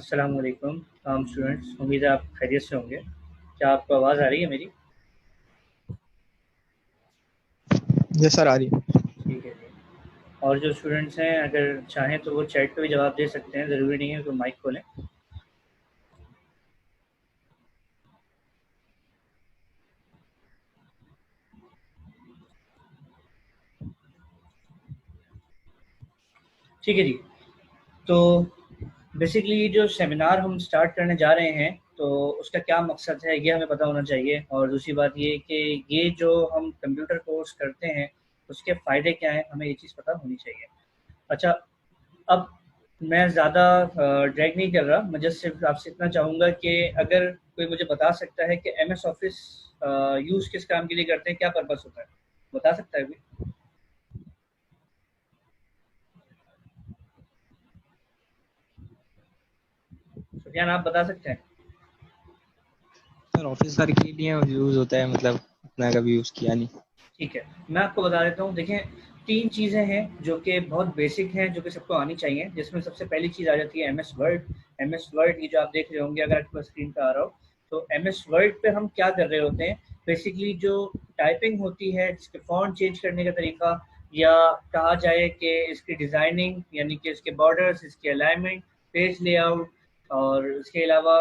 अस्सलाम वालेकुम स्टूडेंट्स, उम्मीद है आप खैरियत से होंगे। क्या आपको आवाज़ आ रही है मेरी? यस सर, आ रही है। ठीक है जी। और जो स्टूडेंट्स हैं अगर चाहें तो वो चैट पे भी जवाब दे सकते हैं, ज़रूरी नहीं है कि माइक खोलें। ठीक है जी। तो बेसिकली जो सेमिनार हम स्टार्ट करने जा रहे हैं तो उसका क्या मकसद है ये हमें पता होना चाहिए, और दूसरी बात ये कि ये जो हम कंप्यूटर कोर्स करते हैं उसके फ़ायदे क्या हैं, हमें ये चीज़ पता होनी चाहिए। अच्छा, अब मैं ज़्यादा ड्रैग नहीं कर रहा, मैं जस्ट सिर्फ आपसे इतना चाहूँगा कि अगर कोई मुझे बता सकता है कि एमएस ऑफिस यूज़ किस काम के लिए करते हैं, क्या पर्पस होता है, बता सकता है कोई? सुफियान, आप बता सकते हैं? सर ऑफिस वर्क के लिए यूज होता है, मतलब इतना कभी यूज किया नहीं। ठीक है, मैं आपको बता देता हूँ। देखें, 3 चीज़ें हैं जो कि बहुत बेसिक हैं, जो कि सबको आनी चाहिए, जिसमें सबसे पहली चीज़ आ जाती है एमएस वर्ड। एमएस वर्ड ये जो आप देख रहे होंगे, अगर आपके पास स्क्रीन पे आ रहा हो, तो एमएस वर्ड पे हम क्या कर रहे होते हैं, बेसिकली जो टाइपिंग होती है, जिसके फ़ॉन्ट चेंज करने का तरीका, या कहा जाए कि इसकी डिज़ाइनिंग, यानी कि इसके बॉर्डर्स, इसके अलाइनमेंट, पेज लेआउट, और इसके अलावा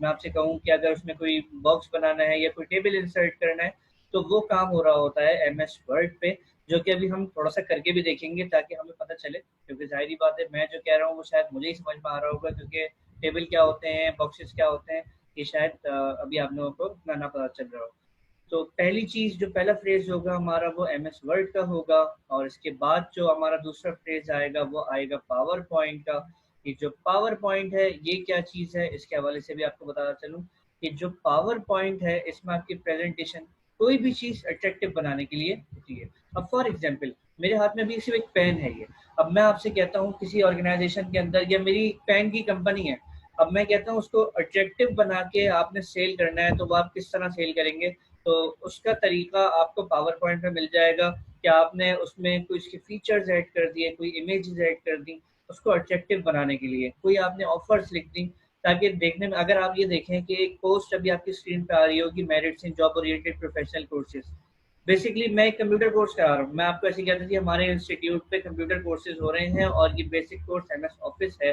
मैं आपसे कहूँ कि अगर उसमें कोई बॉक्स बनाना है या कोई टेबल इंसर्ट करना है, तो वो काम हो रहा होता है एमएस वर्ड पे, जो कि अभी हम थोड़ा सा करके भी देखेंगे ताकि हमें पता चले, क्योंकि जाहिर बात है मैं जो कह रहा हूँ वो शायद मुझे ही समझ में आ रहा होगा, क्योंकि टेबल क्या होते हैं, बॉक्सेस क्या होते हैं, ये शायद अभी आप लोगों को इतना ना पता चल रहा हो। तो पहली चीज़, जो पहला फ्रेज होगा हमारा, वो एमएस वर्ड का होगा, और इसके बाद जो हमारा दूसरा फ्रेज आएगा वो आएगा पावर पॉइंट का। ये जो पावर पॉइंट है ये क्या चीज़ है, इसके हवाले से भी आपको बताना चलूँ कि जो पावर पॉइंट है इसमें आपकी प्रेजेंटेशन कोई भी चीज़ अट्रैक्टिव बनाने के लिए होती है। अब फॉर एग्जांपल, मेरे हाथ में भी सिर्फ एक पेन है ये। अब मैं आपसे कहता हूँ किसी ऑर्गेनाइजेशन के अंदर, या मेरी पेन की कंपनी है, अब मैं कहता हूँ उसको अट्रैक्टिव बना के आपने सेल करना है, तो वो आप किस तरह सेल करेंगे? तो उसका तरीका आपको पावर पॉइंट में मिल जाएगा कि आपने उसमें कोई उसके फीचर्स ऐड कर दिए, कोई इमेजेस ऐड कर दी उसको अट्रैक्टिव बनाने के लिए, कोई आपने ऑफर्स लिख दी, ताकि देखने में, अगर आप ये देखें कि एक पोस्ट अभी आपकी स्क्रीन पे आ रही होगी, merits in job oriented professional courses. Basically मैं एक कंप्यूटर कोर्स करा रहा हूँ, मैं आपको ऐसे कहता थी हमारे इंस्टीट्यूट पे कंप्यूटर कोर्सेज हो रहे हैं और ये बेसिक कोर्स एमएस ऑफिस है।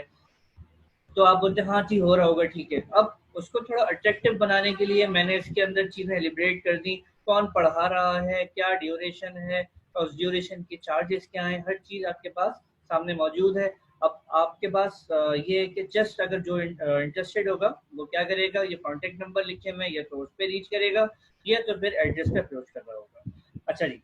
तो आप बोलते हैं हाँ जी हो रहा होगा, ठीक है। अब उसको थोड़ा अट्रैक्टिव बनाने के लिए मैंने इसके अंदर चीज़ें एलिब्रेट कर दी, कौन पढ़ा रहा है, क्या ड्यूरेशन है, और उस ड्यूरेशन के चार्जेस क्या हैं, हर चीज़ आपके पास सामने मौजूद है। अब आपके पास ये है कि जस्ट अगर जो इंटरेस्टेड होगा वो क्या करेगा, ये कॉन्टेक्ट नंबर लिखे हुए हैं, या तो उस पर रीच करेगा, या तो फिर एड्रेस पे अप्रोच कर रहा होगा। अच्छा जी,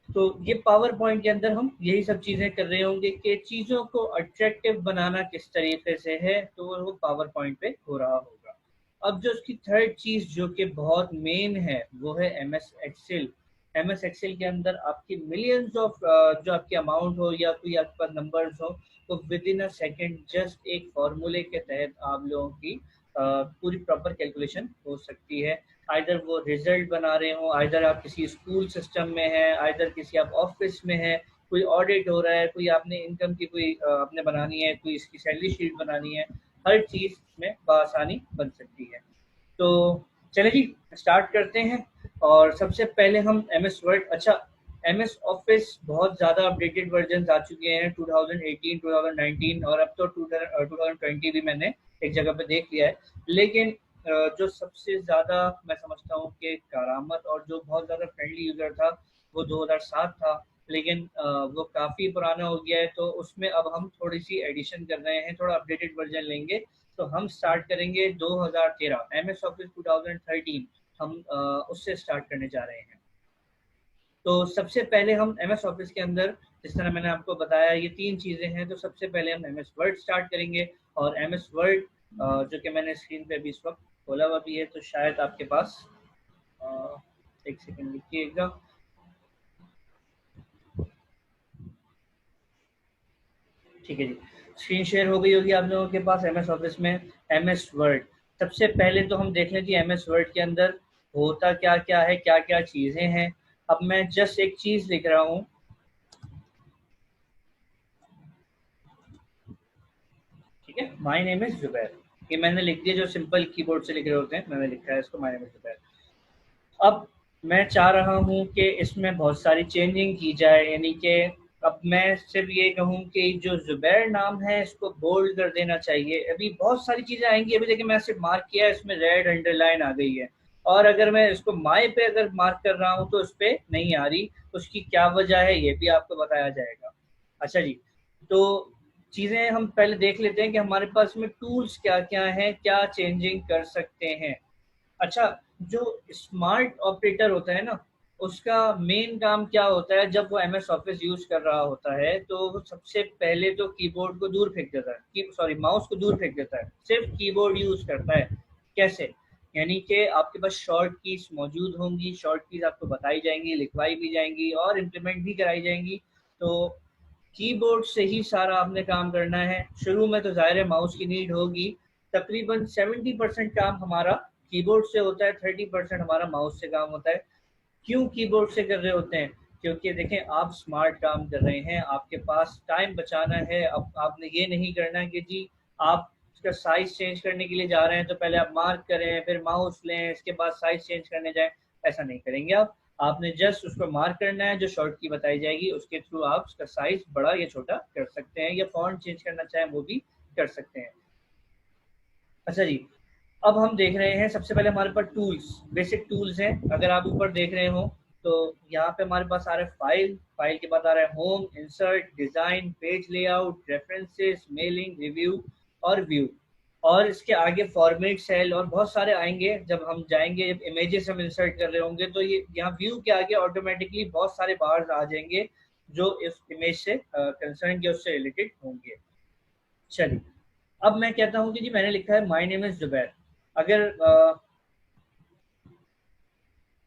तो ये पावर पॉइंट के अंदर हम यही सब चीज़ें कर रहे होंगे कि चीज़ों को अट्रैक्टिव बनाना किस तरीके से है, तो वो पावर पॉइंट पे हो रहा होगा। अब जो उसकी थर्ड चीज़ जो कि बहुत मेन है वो है M S Excel. M S Excel के अंदर आपकी मिलियंस ऑफ जो आपकी अमाउंट हो या कोई आपके पास नंबर्स हो, तो with in a second just एक फार्मूले के तहत आप लोगों की पूरी प्रॉपर कैलकुलेशन हो सकती है। आइदर वो रिजल्ट बना रहे हो, आइदर आप किसी स्कूल सिस्टम में हैं, आइदर किसी आप ऑफिस में हैं, कोई ऑडिट हो रहा है, कोई आपने इनकम की कोई आपने बनानी है, कोई इसकी सैलरी शीट बनानी है, हर चीज़ में बआसानी बन सकती है। तो चलिए जी, स्टार्ट करते हैं। और सबसे पहले हम एम एस वर्ड, अच्छा, एम एस ऑफिस बहुत ज़्यादा अपडेटेड वर्जन आ चुके हैं, 2018, 2019, और अब तो 2020 भी मैंने एक जगह पे देख लिया है। लेकिन जो सबसे ज़्यादा मैं समझता हूँ कि कारामत और जो बहुत ज़्यादा फ्रेंडली यूज़र था वो 2007 था, लेकिन वो काफ़ी पुराना हो गया है, तो उसमें अब हम थोड़ी सी एडिशन कर रहे हैं, थोड़ा अपडेटेड वर्जन लेंगे। तो हम स्टार्ट करेंगे 2013, एम एस ऑफिस 2013, हम उससे स्टार्ट करने जा रहे हैं। तो सबसे पहले हम एम एस ऑफिस के अंदर, जिस तरह मैंने आपको बताया, ये 3 चीज़ें हैं, तो सबसे पहले हम एम एस वर्ड स्टार्ट करेंगे। और एम एस वर्ड जो कि मैंने स्क्रीन पे अभी इस वक्त खोला हुआ भी है, तो शायद आपके पास अ, एक सेकेंड लिखिएगा। ठीक है जी, स्क्रीन शेयर हो गई होगी आप लोगों के पास एम एस ऑफिस में एम एस वर्ड। सबसे पहले तो हम देख लें कि एम एस वर्ड के अंदर होता क्या क्या है, क्या क्या चीज़ें हैं। अब मैं जस्ट एक चीज़ लिख रहा हूँ। ठीक है, माय नेम इज जुबैर, ये मैंने लिख दिया, जो सिंपल कीबोर्ड से लिख रहे होते हैं मैंने लिखा है इसको माय नेम इज जुबैर। अब मैं चाह रहा हूँ कि इसमें बहुत सारी चेंजिंग की जाए, यानी कि अब मैं सिर्फ ये कहूँ कि जो जुबैर नाम है इसको बोल्ड कर देना चाहिए। अभी बहुत सारी चीज़ें आएंगी, अभी देखिए मैं सिर्फ मार्क किया है, इसमें रेड अंडरलाइन आ गई है, और अगर मैं इसको माई पे अगर मार्क कर रहा हूँ तो उस पर नहीं आ रही, उसकी क्या वजह है ये भी आपको बताया जाएगा। अच्छा जी, तो चीज़ें हम पहले देख लेते हैं कि हमारे पास में टूल्स क्या क्या हैं, क्या चेंजिंग कर सकते हैं। अच्छा, जो स्मार्ट ऑपरेटर होता है ना, उसका मेन काम क्या होता है, जब वो एमएस ऑफिस यूज कर रहा होता है तो वो सबसे पहले तो कीबोर्ड को दूर फेंक देता है, सॉरी माउस को दूर फेंक देता है, सिर्फ कीबोर्ड यूज करता है। कैसे? यानी कि आपके पास शॉर्ट कीज मौजूद होंगी, शॉर्ट कीज आपको बताई जाएंगी, लिखवाई भी जाएंगी और इम्प्लीमेंट भी कराई जाएंगी। तो कीबोर्ड से ही सारा आपने काम करना है। शुरू में तो ज़ाहिर है माउस की नीड होगी, तकरीबन 70% काम हमारा कीबोर्ड से होता है, 30% हमारा माउस से काम होता है। क्यों कीबोर्ड से कर रहे होते हैं? क्योंकि देखें आप स्मार्ट काम कर रहे हैं, आपके पास टाइम बचाना है। अब आपने ये नहीं करना कि जी आप इसका साइज चेंज करने के लिए जा रहे हैं तो पहले आप मार्क करें, फिर माउस लें, इसके बाद साइज चेंज करने जाएं। ऐसा नहीं करेंगे आप, आपने जस्ट उसको मार्क करना है, जो शॉर्ट की बताई जाएगी उसके थ्रू आप उसका साइज बड़ा या छोटा कर सकते हैं, या फॉन्ट चेंज करना चाहें वो भी कर सकते हैं। अच्छा जी, अब हम देख रहे हैं सबसे पहले हमारे पास टूल्स, बेसिक टूल्स हैं। अगर आप ऊपर देख रहे हो तो यहाँ पे हमारे पास आ रहा है फाइल, फाइल के बाद आ रहा है home, insert, design, page layout, references, mailing, review और व्यू, और इसके आगे फॉर्मेट, सेल और बहुत सारे आएंगे। जब हम जाएंगे, जब इमेजेस हम इंसर्ट कर रहे होंगे तो ये यहाँ व्यू के आगे ऑटोमेटिकली बहुत सारे बार्स आ जाएंगे जो इस इमेज से कंसर्न या उससे रिलेटेड होंगे। चलिए, अब मैं कहता हूँ कि जी मैंने लिखा है माय नेम इज जुबैर। अगर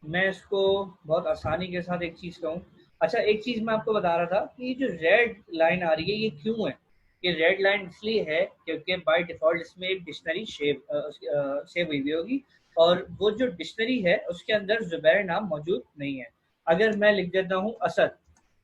मैं इसको बहुत आसानी के साथ एक चीज़ कहूँ, अच्छा एक चीज़ मैं आपको बता रहा था कि ये जो रेड लाइन आ रही है ये क्यों है? ये रेड लाइन इसलिए है क्योंकि बाय डिफ़ॉल्ट इसमें एक डिक्शनरी सेव हुई हुई होगी, और वो जो डिक्शनरी है उसके अंदर जुबैर नाम मौजूद नहीं है। अगर मैं लिख देता हूँ असद,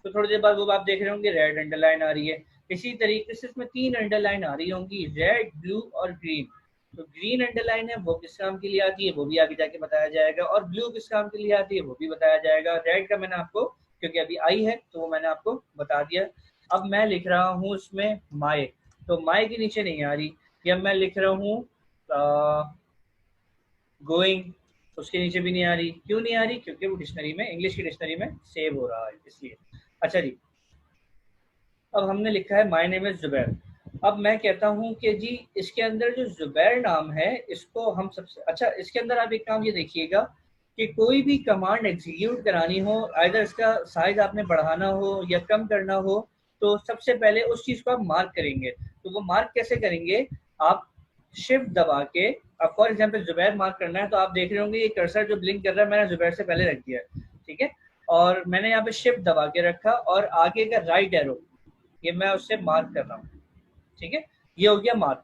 तो थोड़ी देर बाद वो आप देख रहे होंगे रेड अंडरलाइन आ रही है। इसी तरीके से इसमें 3 अंडरलाइन आ रही होंगी, रेड, ब्लू और ग्रीन। तो ग्रीन अंडरलाइन है वो किस काम के लिए आती है वो भी आगे जाके बताया जाएगा, और ब्लू किस काम के लिए आती है वो भी बताया जाएगा। रेड का मैंने आपको, क्योंकि अभी आई है तो वो मैंने आपको बता दिया। अब मैं लिख रहा हूँ इसमें माए, तो माए के नीचे नहीं आ रही, या मैं लिख रहा हूँ गोइंग, उसके नीचे भी नहीं आ रही। क्यों नहीं आ रही? क्योंकि वो डिक्शनरी में, इंग्लिश की डिक्शनरी में सेव हो रहा है इसलिए। अच्छा जी, अब हमने लिखा है माय नेम इज जुबैर। अब मैं कहता हूँ कि जी इसके अंदर जो जुबैर नाम है इसको हम सबसे अच्छा, इसके अंदर आप एक काम ये देखिएगा कि कोई भी कमांड एग्जीक्यूट करानी हो, आइदर इसका साइज आपने बढ़ाना हो या कम करना हो, तो सबसे पहले उस चीज़ को आप मार्क करेंगे। तो वो मार्क कैसे करेंगे? आप शिफ्ट दबा के, अब फॉर एग्जाम्पल जुबैर मार्क करना है तो आप देख रहे होंगे ये कर्सर जो ब्लिंक कर रहा है मैंने जुबैर से पहले रख दिया है, ठीक है, और मैंने यहाँ पे शिफ्ट दबा के रखा और आगे का राइट एरो ये मैं उससे मार्क कर रहा हूँ, ठीक है, ये हो गया मार्क।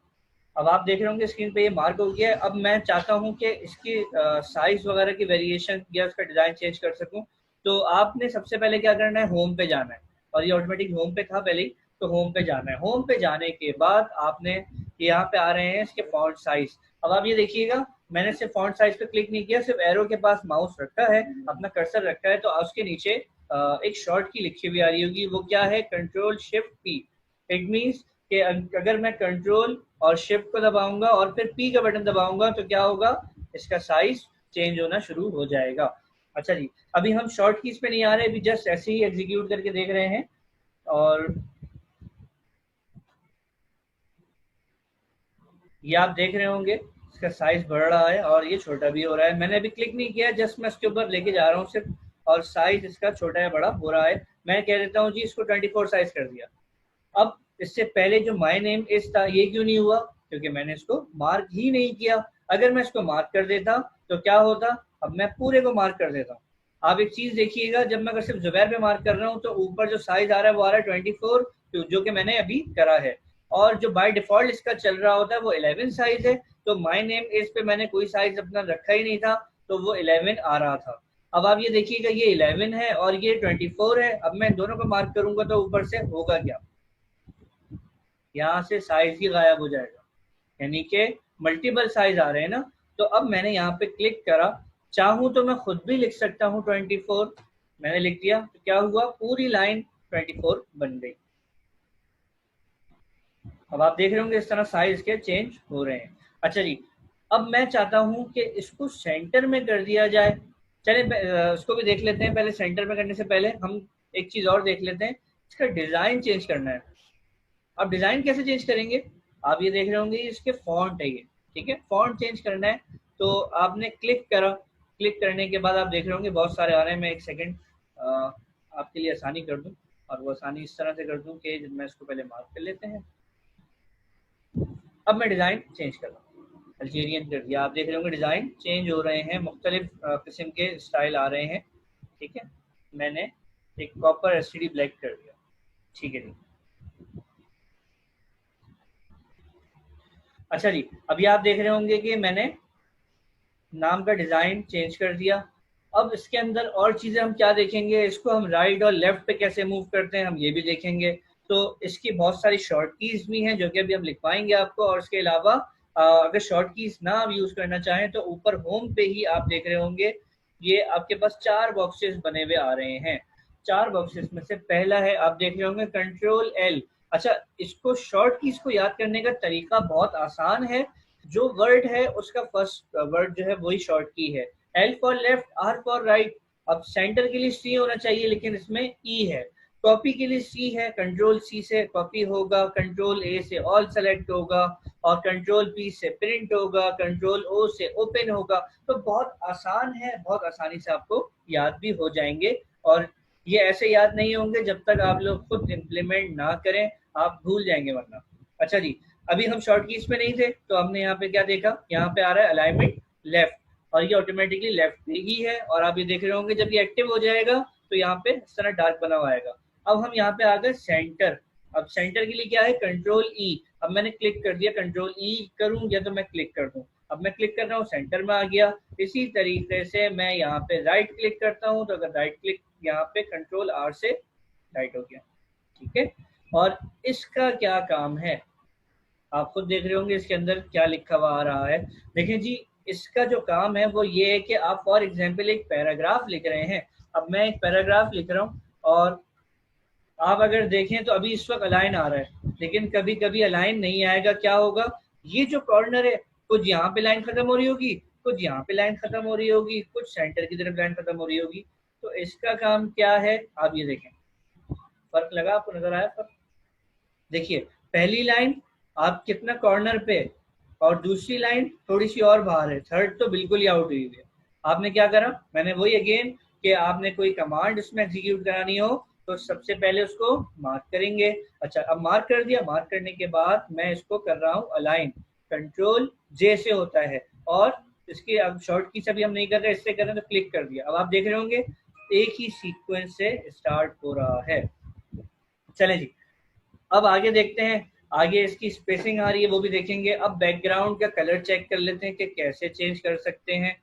अब आप देख रहे होंगे स्क्रीन पे ये मार्क हो गया है। अब मैं चाहता हूँ कि इसकी साइज वगैरह की वेरिएशन या उसका डिज़ाइन चेंज कर सकूँ, तो आपने सबसे पहले क्या करना है, होम पे जाना है, और ये ऑटोमेटिक होम पे था पहले ही, तो होम पे जाना है। होम पे जाने के बाद आपने यहाँ पे आ रहे हैं इसके फॉन्ट साइज। अब आप ये देखिएगा मैंने सिर्फ फॉन्ट साइज पे क्लिक नहीं किया, सिर्फ एरो के पास माउस रखा है, अपना कर्सर रखा है, तो उसके नीचे एक शॉर्ट की लिखी हुई आ रही होगी, वो क्या है, control shift P. It means कि अगर मैं कंट्रोल और शिफ्ट को दबाऊंगा और फिर पी का बटन दबाऊंगा तो क्या होगा, इसका साइज चेंज होना शुरू हो जाएगा। अच्छा जी, अभी हम शॉर्ट कीज पे नहीं आ रहे, अभी जस्ट ऐसे ही एग्जीक्यूट करके देख रहे हैं, और ये आप देख रहे होंगे इसका साइज बढ़ रहा है और ये छोटा भी हो रहा है। मैंने अभी क्लिक नहीं किया, जस्ट मैं इसके ऊपर लेके जा रहा हूँ सिर्फ, और साइज इसका छोटा या बड़ा हो रहा है। मैं कह देता हूँ जी इसको 24 साइज कर दिया। अब इससे पहले जो माय नेम इज था ये क्यों नहीं हुआ? क्योंकि मैंने इसको मार्क ही नहीं किया। अगर मैं इसको मार्क कर देता तो क्या होता, अब मैं पूरे को मार्क कर देता हूँ। आप एक चीज देखिएगा, जब मैं अगर सिर्फ जुबैर पे मार्क कर रहा हूँ तो ऊपर जो साइज आ रहा है वो आ रहा है 24, जो कि मैंने अभी करा है, और जो बाय डिफॉल्ट इसका चल रहा होता है वो 11 साइज है। तो माय नेम इज पे मैंने कोई साइज अपना रखा ही नहीं था, तो वो 11 आ रहा था। अब आप ये देखिएगा ये 11 है और ये 24 है। अब मैं दोनों को मार्क करूंगा तो ऊपर से होगा क्या, यहाँ से साइज ही गायब हो जाएगा, यानी कि मल्टीपल साइज आ रहे हैं ना। तो अब मैंने यहाँ पे क्लिक करा, चाहूँ तो मैं खुद भी लिख सकता हूँ 24, मैंने लिख दिया तो क्या हुआ, पूरी लाइन 24 बन गई। अब आप देख रहे होंगे इस तरह साइज के चेंज हो रहे हैं। अच्छा जी, अब मैं चाहता हूँ कि इसको सेंटर में कर दिया जाए। चलिए उसको भी देख लेते हैं। पहले सेंटर में करने से पहले हम एक चीज़ और देख लेते हैं, इसका डिज़ाइन चेंज करना है। अब डिज़ाइन कैसे चेंज करेंगे, आप ये देख रहे होंगे इसके फॉन्ट है ये, ठीक है, फॉन्ट चेंज करना है। तो आपने क्लिक करा, क्लिक करने के बाद आप देख रहे होंगे बहुत सारे आ रहे हैं। मैं एक सेकेंड आपके लिए आसानी कर दूं, और वो आसानी इस तरह से कर दूं कि मैं इसको पहले मार्क कर लेते हैं। अब मैं डिज़ाइन चेंज कर रहा हूँ, अल्जीरियन कर दिया। आप देख रहे होंगे डिज़ाइन चेंज हो रहे हैं, मुख्तलिफ किस्म के स्टाइल आ रहे हैं, ठीक है। मैंने एक कॉपर एसटीडी ब्लैक कर दिया, ठीक है जी। अच्छा जी, अभी आप देख रहे होंगे कि मैंने नाम का डिज़ाइन चेंज कर दिया। अब इसके अंदर और चीज़ें हम क्या देखेंगे, इसको हम राइट और लेफ्ट पे कैसे मूव करते हैं हम ये भी देखेंगे। तो इसकी बहुत सारी शॉर्ट कीज़ भी हैं जो कि अभी हम लिखवाएंगे आपको। और इसके अलावा अगर शॉर्ट कीज़ ना आप यूज़ करना चाहें तो ऊपर होम पे ही आप देख रहे होंगे ये आपके पास 4 बॉक्सेस बने हुए आ रहे हैं। 4 बॉक्सेस में से पहला है, आप देख रहे होंगे कंट्रोल एल। अच्छा, इसको शॉर्ट कीज़ को याद करने का तरीका बहुत आसान है। जो वर्ड है उसका फर्स्ट वर्ड जो है वही शॉर्ट की है। L for left, R for right. अब सेंटर के लिए सी होना चाहिए लेकिन इसमें ई है। कॉपी के लिए सी है, कंट्रोल सी से कॉपी होगा, कंट्रोल ए से ऑल सेलेक्ट होगा, और कंट्रोल पी से प्रिंट होगा, कंट्रोल ओ से ओपन होगा। तो बहुत आसान है, बहुत आसानी से आपको याद भी हो जाएंगे। और ये ऐसे याद नहीं होंगे जब तक आप लोग खुद इम्प्लीमेंट ना करें, आप भूल जाएंगे वरना। अच्छा जी, अभी हम शॉर्ट कीज पे नहीं थे तो हमने यहाँ पे क्या देखा, यहाँ पे आ रहा है अलाइनमेंट लेफ्ट, और ये ऑटोमेटिकली लेफ्ट पे ही है। और आप ये देख रहे होंगे जब ये एक्टिव हो जाएगा तो यहाँ पे इस तरह डार्क बना हुआ आएगा। अब हम यहाँ पे आ गए सेंटर। अब सेंटर के लिए क्या है, कंट्रोल ई। अब मैंने क्लिक कर दिया, कंट्रोल ई करूँ या तो मैं क्लिक कर दूँ। अब मैं क्लिक कर रहा हूँ, सेंटर में आ गया। इसी तरीके से मैं यहाँ पे राइट क्लिक करता हूँ तो अगर राइट क्लिक यहाँ पे कंट्रोल आर से राइट हो गया, ठीक है। और इसका क्या काम है आप खुद देख रहे होंगे इसके अंदर क्या लिखा हुआ आ रहा है। देखिए जी, इसका जो काम है वो ये है कि आप फॉर एग्जांपल एक पैराग्राफ लिख रहे हैं। अब मैं एक पैराग्राफ लिख रहा हूँ और आप अगर देखें तो अभी इस वक्त अलाइन आ रहा है, लेकिन कभी कभी अलाइन नहीं आएगा। क्या होगा, ये जो कॉर्नर है कुछ यहाँ पे लाइन खत्म हो रही होगी, कुछ यहाँ पे लाइन खत्म हो रही होगी, कुछ सेंटर की तरफ लाइन खत्म हो रही होगी। तो इसका काम क्या है आप ये देखें, फर्क लगा, आपको नजर आया फर्क? देखिए, पहली लाइन आप कितना कॉर्नर पे, और दूसरी लाइन थोड़ी सी और बाहर है, थर्ड तो बिल्कुल ही आउट हुई है। आपने क्या करा, मैंने वही अगेन कि आपने कोई कमांड इसमें एग्जीक्यूट करानी हो तो सबसे पहले उसको मार्क करेंगे। अच्छा, अब मार्क कर दिया, मार्क करने के बाद मैं इसको कर रहा हूँ अलाइन, कंट्रोल जे से होता है। और इसकी अब शॉर्ट की सभी हम नहीं कर रहे, इससे कर रहे हैं तो क्लिक कर दिया। अब आप देख रहे होंगे एक ही सीक्वेंस से स्टार्ट हो रहा है। चले जी, अब आगे देखते हैं, आगे इसकी स्पेसिंग आ रही है वो भी देखेंगे। अब बैकग्राउंड का कलर चेक कर लेते हैं कि कैसे चेंज कर सकते हैं।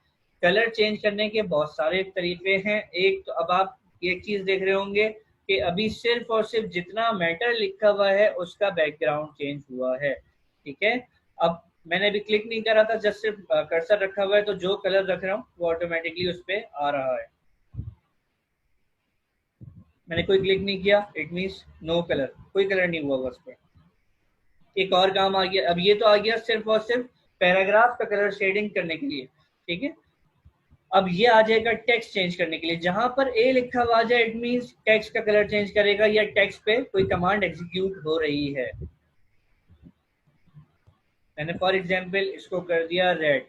कलर चेंज करने के बहुत सारे तरीके हैं। एक तो अब आप एक चीज देख रहे होंगे कि अभी सिर्फ और सिर्फ जितना मैटर लिखा हुआ है उसका बैकग्राउंड चेंज हुआ है, ठीक है। अब मैंने अभी क्लिक नहीं करा था, जस्ट सिर्फ कर्सर रखा हुआ है, तो जो कलर रख रहा हूँ वो ऑटोमेटिकली उस पर आ रहा है। मैंने कोई क्लिक नहीं किया, इट मीन्स नो कलर, कोई कलर नहीं हुआ उस पर। एक और काम आ गया, अब ये तो आ गया सिर्फ और सिर्फ पैराग्राफ का कलर शेडिंग करने के लिए, ठीक है। अब ये आ जाएगा टेक्स्ट चेंज करने के लिए, जहां पर ए लिखा हुआ आ जाए इट मींस टेक्स्ट का कलर चेंज करेगा या टेक्स्ट पे कोई कमांड एग्जीक्यूट हो रही है। मैंने फॉर एग्जांपल इसको कर दिया रेड,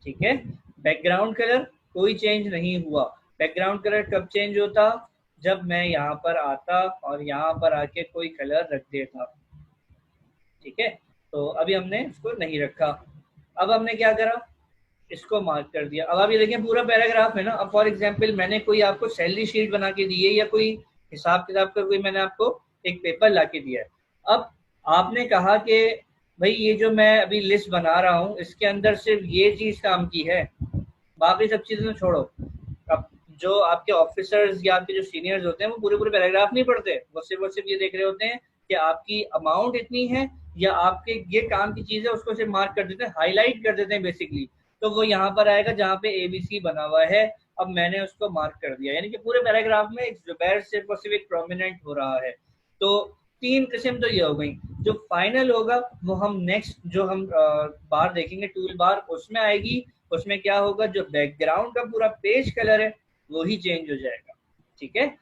ठीक है। बैकग्राउंड कलर कोई चेंज नहीं हुआ। बैकग्राउंड कलर कब चेंज होता, जब मैं यहाँ पर आता और यहाँ पर आके कोई कलर रख देता, ठीक है। तो अभी हमने इसको नहीं रखा। अब हमने क्या करा, इसको मार्क कर दिया। अब आप ये देखें पूरा पैराग्राफ है ना। अब फॉर एग्जांपल मैंने कोई आपको सैलरी शीट बना के दी है या कोई हिसाब किताब का कोई मैंने आपको एक पेपर ला के दिया है। अब आपने कहा कि भाई ये जो मैं अभी लिस्ट बना रहा हूँ इसके अंदर सिर्फ ये चीज काम की है, बाकी सब चीजें तो छोड़ो। अब जो आपके ऑफिसर्स या आपके जो सीनियर्स होते हैं वो पूरे पूरे पैराग्राफ नहीं पढ़ते, वो सिर्फ और सिर्फ ये देख रहे होते हैं कि कि आपकी अमाउंट इतनी है या आपके ये काम की चीज़ है, उसको सिर्फ मार्क कर देते हैं, हाईलाइट कर देते हैं बेसिकली, तो वो यहाँ पर आएगा जहाँ पे ABC बना हुआ है। अब मैंने उसको मार्क कर दिया, यानी कि पूरे पैराग्राफ में जुबैर सिर्फ और सिर्फ एक प्रोमिनेंट हो रहा है। तो 3 किस्म तो ये हो गई। जो फाइनल होगा वो हम नेक्स्ट जो हम बार देखेंगे, टूल बार, उसमें आएगी। उसमें क्या होगा, जो बैकग्राउंड का पूरा पेज कलर है वो ही चेंज हो जाएगा। ठीक है,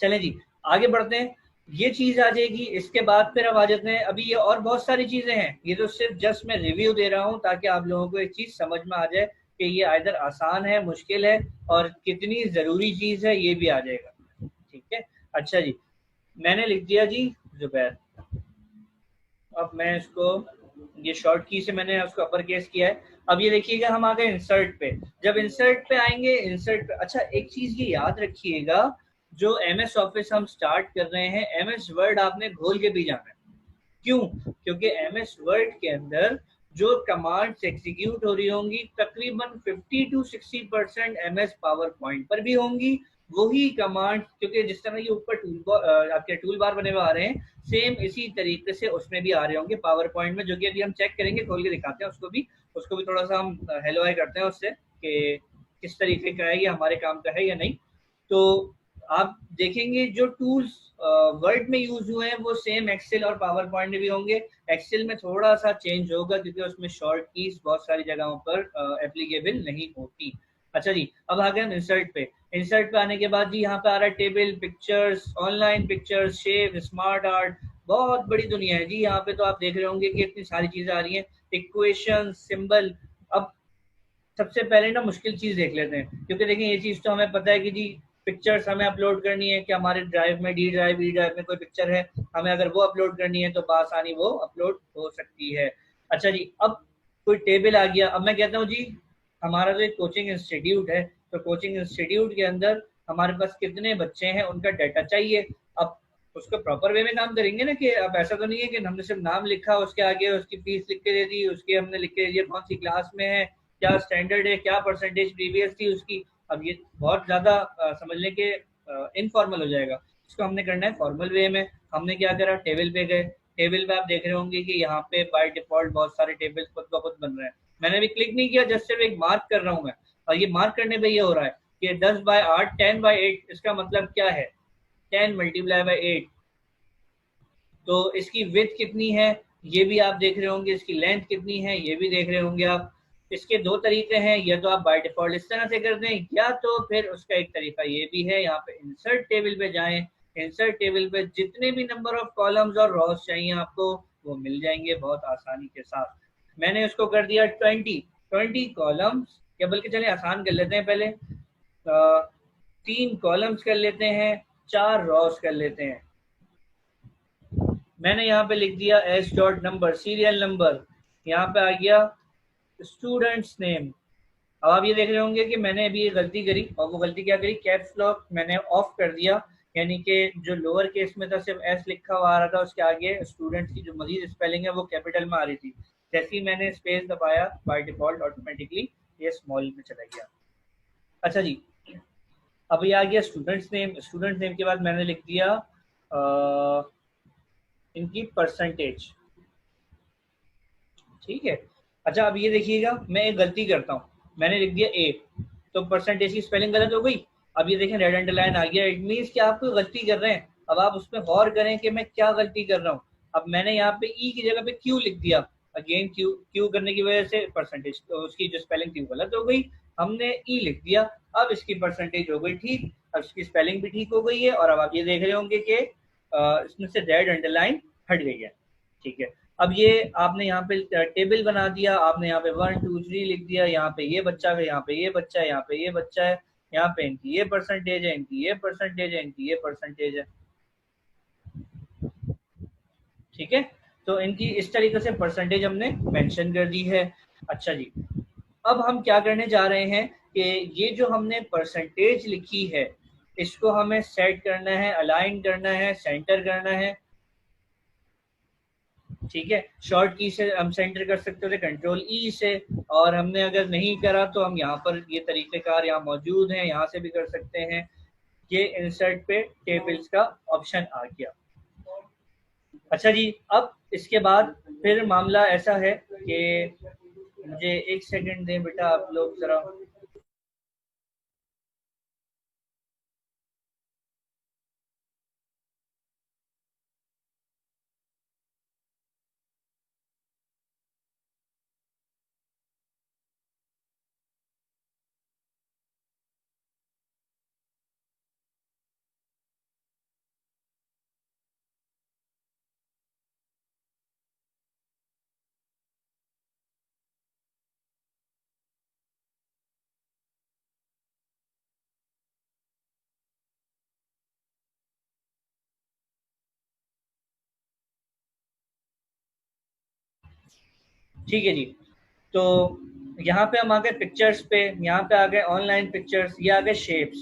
चलें जी आगे बढ़ते हैं। ये चीज आ जाएगी। इसके बाद फिर अब आ जाते हैं, अभी ये और बहुत सारी चीजें हैं, ये तो सिर्फ जस्ट मैं रिव्यू दे रहा हूँ ताकि आप लोगों को एक चीज समझ में आ जाए कि ये आइदर आसान है, मुश्किल है, और कितनी जरूरी चीज है, ये भी आ जाएगा। ठीक है, अच्छा जी, मैंने लिख दिया जी जुबैर। अब मैं इसको, ये शॉर्ट की से मैंने उसको अपर केस किया है। अब ये देखिएगा हम आ गए इंसर्ट पे। जब इंसर्ट पे आएंगे, इंसर्ट पे, अच्छा एक चीज ये याद रखिएगा, जो MS ऑफिस हम स्टार्ट कर रहे हैं, MS वर्ड आपने घोल के भी जाना है। क्यों? क्योंकि MS वर्ड के अंदर जो कमांड्स एग्जीक्यूट हो रही होंगी तकरीबन 50 to 60% MS पावर पॉइंट पर भी होंगी। वही कमांड, क्योंकि जिस तरह ये ऊपर आपके टूल बार बने हुए आ रहे हैं, सेम इसी तरीके से उसमें भी आ रहे होंगे पावर पॉइंट में, जो कि अभी हम चेक करेंगे, खोल के दिखाते हैं उसको भी थोड़ा सा हम हेलो हाय करते हैं उससे कि किस तरीके का है, ये हमारे काम का है या नहीं। तो आप देखेंगे जो टूल्स वर्ड में यूज हुए हैं वो सेम एक्सेल और पावर पॉइंट में भी होंगे। एक्सेल में थोड़ा सा चेंज होगा क्योंकि उसमें शॉर्ट कीज बहुत सारी जगहों पर एप्लीकेबल नहीं होती। अच्छा जी, अब आ गए हम इंसर्ट पे। इंसर्ट पे आने के बाद जी यहाँ पे आ रहा है table, pictures, online pictures, shape, smart art, बहुत बड़ी दुनिया है जी। यहाँ पे तो आप देख रहे होंगे कि इतनी सारी चीजें आ रही हैं, इक्वेशन, सिंबल। अब सबसे पहले ना मुश्किल चीज देख लेते हैं, क्योंकि देखिए ये चीज तो हमें पता है कि जी पिक्चर्स हमें अपलोड करनी है कि हमारे ड्राइव में, ई ड्राइव में कोई पिक्चर है, हमें अगर वो अपलोड करनी है तो बासानी वो अपलोड हो सकती है। अच्छा जी, अब कोई टेबल आ गया। अब मैं कहता हूँ जी हमारा जो एक कोचिंग इंस्टीट्यूट है, तो कोचिंग इंस्टीट्यूट के अंदर हमारे पास कितने बच्चे हैं उनका डाटा चाहिए। अब उसको प्रॉपर वे में काम करेंगे ना, कि अब ऐसा तो नहीं है कि हमने सिर्फ नाम लिखा, उसके आगे उसकी फीस लिख के दे दी, उसकी हमने लिख के दे दिया कौन सी क्लास में है, क्या स्टैंडर्ड है, क्या परसेंटेज प्रीवियस थी उसकी। अब ये बहुत ज्यादा समझने के इनफॉर्मल हो जाएगा। इसको हमने करना है फॉर्मल वे में। हमने क्या करा, टेबल पे गए। टेबल पे आप देख रहे होंगे कि यहाँ पे बाय डिफॉल्ट बहुत सारे टेबल्स खुद ब खुद बन रहे हैं। मैंने भी क्लिक नहीं किया, जस्ट सिर्फ एक मार्क कर रहा हूँ मैं, और ये मार्क करने पे ये हो रहा है कि 10/8, 10/8, इसका मतलब क्या है, 10 × 8। तो इसकी विड्थ कितनी है ये भी आप देख रहे होंगे, इसकी लेंथ कितनी है ये भी देख रहे होंगे आप। इसके दो तरीके हैं, या तो आप बाय डिफॉल्ट इस तरह से कर दें, या तो फिर उसका एक तरीका ये भी है, यहाँ पे इंसर्ट टेबल पे जाएं। इंसर्ट टेबल पे जितने भी नंबर ऑफ कॉलम्स और रॉज चाहिए आपको वो मिल जाएंगे बहुत आसानी के साथ। मैंने उसको कर दिया 20 कॉलम्स, या बल्कि चले आसान कर लेते हैं, पहले 3 कॉलम्स कर लेते हैं, 4 रॉज कर लेते हैं। मैंने यहाँ पे लिख दिया S dot number, serial number. यहाँ पे आ गया स्टूडेंट्स नेम। अब आप ये देख रहे होंगे कि मैंने अभी ये गलती करी, और वो गलती क्या करी, कैप्स लॉक मैंने ऑफ कर दिया, यानी कि जो लोअर केस में था सिर्फ एस लिखा हुआ आ रहा था, उसके आगे स्टूडेंट्स की जो मजीद स्पेलिंग है वो कैपिटल में आ रही थी। जैसे ही मैंने स्पेस दबाया बाय डिफॉल्ट ऑटोमेटिकली ये स्मॉल में चला गया। अच्छा जी, अब ये आ गया स्टूडेंट्स नेम। स्टूडेंट्स नेम के बाद मैंने लिख दिया इनकी परसेंटेज। ठीक है, अच्छा अब ये देखिएगा मैं एक गलती करता हूँ, मैंने लिख दिया ए, तो परसेंटेज की स्पेलिंग गलत हो गई। अब ये देखें रेड अंडरलाइन आ गया, इट मीन्स कि आप कोई गलती कर रहे हैं। अब आप उसमें गौर करें कि मैं क्या गलती कर रहा हूँ। अब मैंने यहाँ पे ई की जगह पे क्यू लिख दिया, अगेन क्यू, क्यू करने की वजह से परसेंटेज तो उसकी जो स्पेलिंग थी वो गलत हो गई। हमने ई लिख दिया, अब इसकी परसेंटेज हो गई ठीक, अब इसकी स्पेलिंग भी ठीक हो गई है। और अब आप ये देख रहे होंगे कि इसमें से रेड अंडरलाइन हट गई है। ठीक है, अब ये आपने यहाँ पे टेबल बना दिया, आपने यहाँ पे 1 2 3 लिख दिया, यहाँ पे ये बच्चा है, यहाँ पे ये बच्चा है, यहाँ पे ये बच्चा है, यहाँ पे इनकी ये परसेंटेज है, इनकी ये परसेंटेज है, इनकी ये परसेंटेज है। ठीक है, तो इनकी इस तरीके से परसेंटेज हमने मेंशन कर दी है। अच्छा जी, अब हम क्या करने जा रहे हैं कि ये जो हमने परसेंटेज लिखी है इसको हमें सेट करना है, अलाइन करना है, सेंटर करना है। ठीक है, शॉर्ट की से हम सेंटर कर सकते थे कंट्रोल ई से, और हमने अगर नहीं करा तो हम यहाँ पर ये तरीक़ेकार यहाँ मौजूद हैं, यहाँ से भी कर सकते हैं। ये इंसर्ट पे टेबल्स का ऑप्शन आ गया। अच्छा जी, अब इसके बाद फिर मामला ऐसा है कि मुझे एक सेकंड दें बेटा, आप लोग ज़रा। ठीक है जी। तो यहाँ पे हम आ गए पिक्चर्स पे, यहाँ पे आ गए ऑनलाइन पिक्चर्स, ये आ गए शेप्स।